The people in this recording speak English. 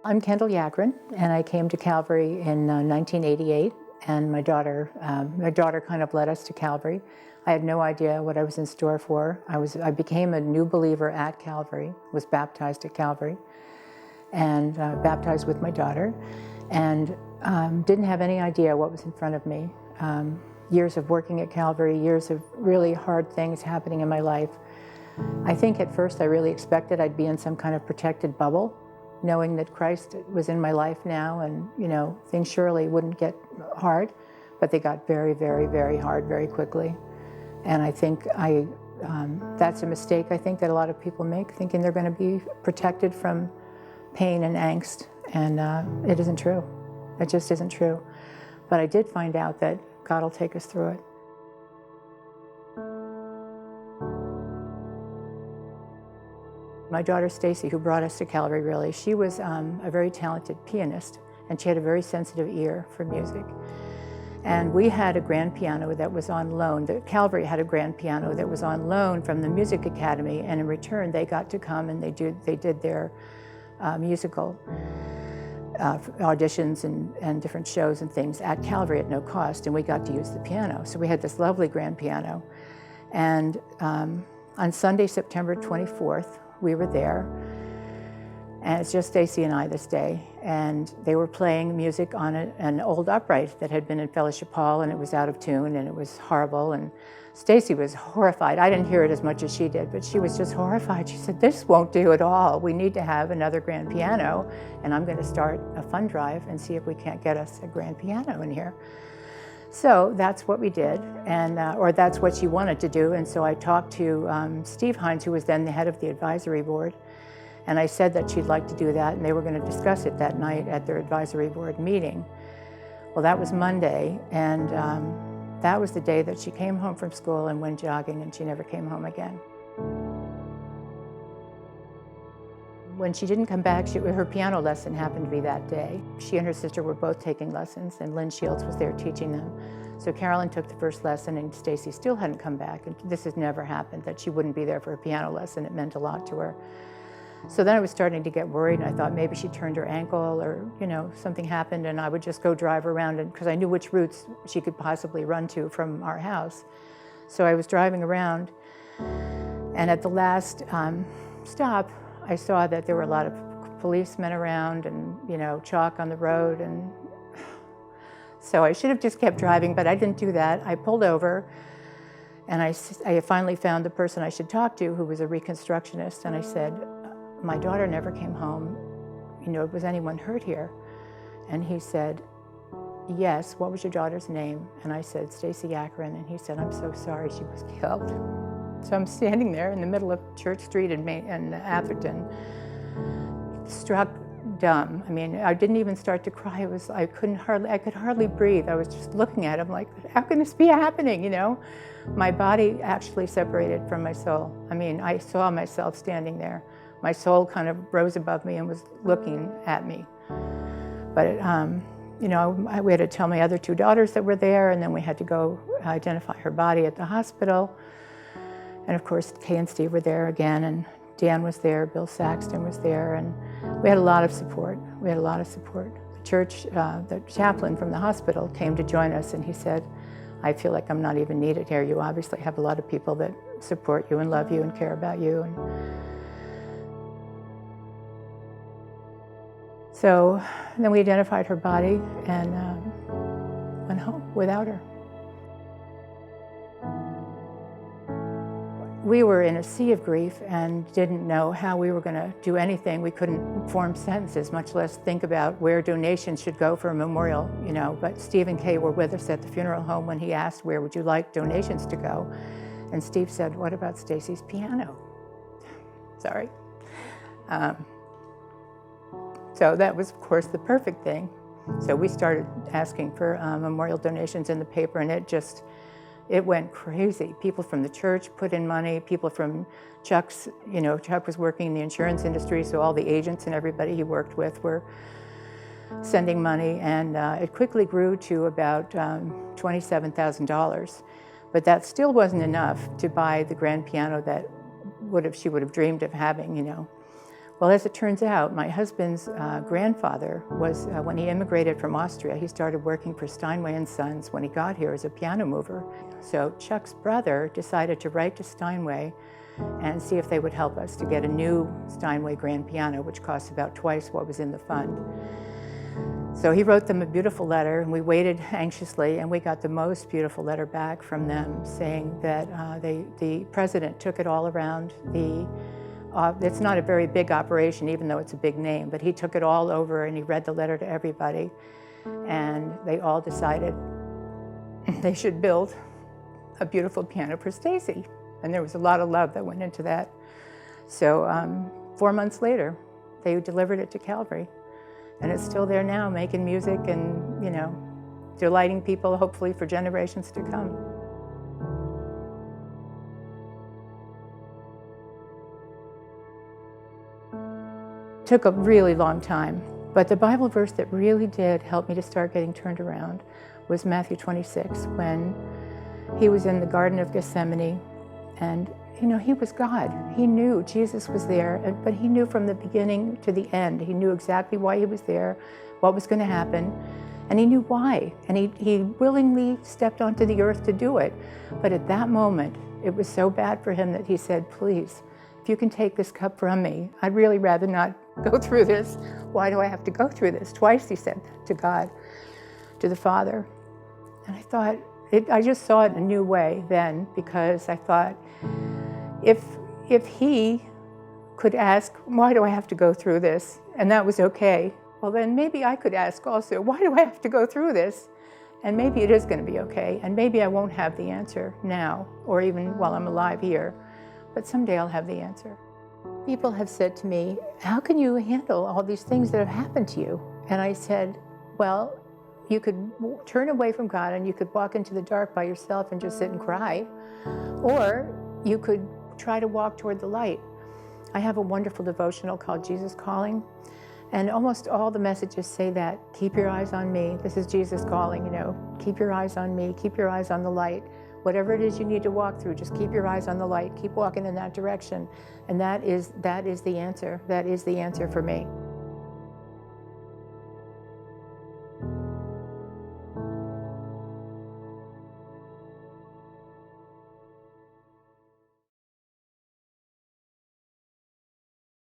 I'm Kendel Yackeren, and I came to Calvary in 1988, and my daughter kind of led us to Calvary. I had no idea what I was in store for. I became a new believer at Calvary, was baptized at Calvary, and baptized with my daughter, and didn't have any idea what was in front of me. Years of working at Calvary, years of really hard things happening in my life. I think at first I really expected I'd be in some kind of protected bubble, knowing that Christ was in my life now, and things surely wouldn't get hard, but they got very, very, very hard very quickly. And I think that's a mistake I think that a lot of people make, thinking they're going to be protected from pain and angst, and it isn't true. It just isn't true. But I did find out that God will take us through it. My daughter Stacy, who brought us to Calvary, really, she was a very talented pianist, and she had a very sensitive ear for music. And we had a grand piano that was on loan. Calvary had a grand piano that was on loan from the Music Academy, and in return they got to come and they did their musical auditions and different shows and things at Calvary at no cost, and we got to use the piano. So we had this lovely grand piano. And on Sunday, September 24th, we were there, and it's just Stacy and I this day, and they were playing music on an old upright that had been in Fellowship Hall, and it was out of tune, and it was horrible, and Stacy was horrified. I didn't hear it as much as she did, but she was just horrified. She said, "This won't do at all. We need to have another grand piano, and I'm going to start a fund drive and see if we can't get us a grand piano in here." So that's what we did, and or that's what she wanted to do. And so I talked to Steve Hines, who was then the head of the advisory board, and I said that she'd like to do that, and they were going to discuss it that night at their advisory board meeting. Well, that was Monday, and that was the day that she came home from school and went jogging, and she never came home again. When she didn't come back, her piano lesson happened to be that day. She and her sister were both taking lessons, and Lynn Shields was there teaching them. So Carolyn took the first lesson, and Stacy still hadn't come back. And this has never happened, that she wouldn't be there for a piano lesson. It meant a lot to her. So then I was starting to get worried, and I thought maybe she turned her ankle, or something happened, and I would just go drive around, because I knew which routes she could possibly run to from our house. So I was driving around, and at the last stop, I saw that there were a lot of policemen around and, chalk on the road. And so I should have just kept driving, but I didn't do that. I pulled over, and I finally found the person I should talk to, who was a reconstructionist. And I said, "My daughter never came home. Was anyone hurt here?" And he said, "Yes, what was your daughter's name?" And I said, "Stacy Yackeren." And he said, "I'm so sorry, she was killed." So I'm standing there in the middle of Church Street in Atherton, struck dumb. I mean, I didn't even start to cry. I could hardly breathe. I was just looking at him like, how can this be happening, My body actually separated from my soul. I mean, I saw myself standing there. My soul kind of rose above me and was looking at me. But, we had to tell my other two daughters that were there, and then we had to go identify her body at the hospital. And of course, Kay and Steve were there again, and Dan was there, Bill Saxton was there, and we had a lot of support. The church, the chaplain from the hospital came to join us, and he said, "I feel like I'm not even needed here. You obviously have a lot of people that support you and love you and care about you." And so then we identified her body and went home without her. We were in a sea of grief and didn't know how we were going to do anything. We couldn't form sentences, much less think about where donations should go for a memorial, But Steve and Kay were with us at the funeral home when he asked, "Where would you like donations to go?" And Steve said, "What about Stacy's piano?" Sorry. So that was, of course, the perfect thing. So we started asking for memorial donations in the paper, and it went crazy. People from the church put in money, people from Chuck's, Chuck was working in the insurance industry, so all the agents and everybody he worked with were sending money, and it quickly grew to about $27,000. But that still wasn't enough to buy the grand piano that she would have dreamed of having, Well, as it turns out, my husband's grandfather was, when he immigrated from Austria, he started working for Steinway & Sons when he got here as a piano mover. So Chuck's brother decided to write to Steinway and see if they would help us to get a new Steinway grand piano, which costs about twice what was in the fund. So he wrote them a beautiful letter, and we waited anxiously, and we got the most beautiful letter back from them saying that the president took it all around the it's not a very big operation, even though it's a big name, but he took it all over and he read the letter to everybody. And they all decided they should build a beautiful piano for Stacy. And there was a lot of love that went into that. So 4 months later, they delivered it to Calvary. And it's still there now, making music and, you know, delighting people, hopefully for generations to come. Took a really long time, but the Bible verse that really did help me to start getting turned around was Matthew 26, when he was in the Garden of Gethsemane, and you know, he was God. He knew Jesus was there, but he knew from the beginning to the end. He knew exactly why he was there, what was going to happen, and he knew why. And he willingly stepped onto the earth to do it. But at that moment, it was so bad for him that he said, please, if you can take this cup from me, I'd really rather not go through this. Why do I have to go through this? Twice he said to God, to the Father. And I thought, I just saw it in a new way then, because I thought, if he could ask, why do I have to go through this? And that was okay. Well, then maybe I could ask also, why do I have to go through this? And maybe it is going to be okay. And maybe I won't have the answer now, or even while I'm alive here. But someday I'll have the answer. People have said to me, how can you handle all these things that have happened to you? And I said, well, you could turn away from God and you could walk into the dark by yourself and just sit and cry. Or you could try to walk toward the light. I have a wonderful devotional called Jesus Calling. And almost all the messages say that, keep your eyes on me. This is Jesus calling, you know, keep your eyes on me, keep your eyes on the light. Whatever it is you need to walk through, just keep your eyes on the light, keep walking in that direction. And that is the answer. That is the answer for me.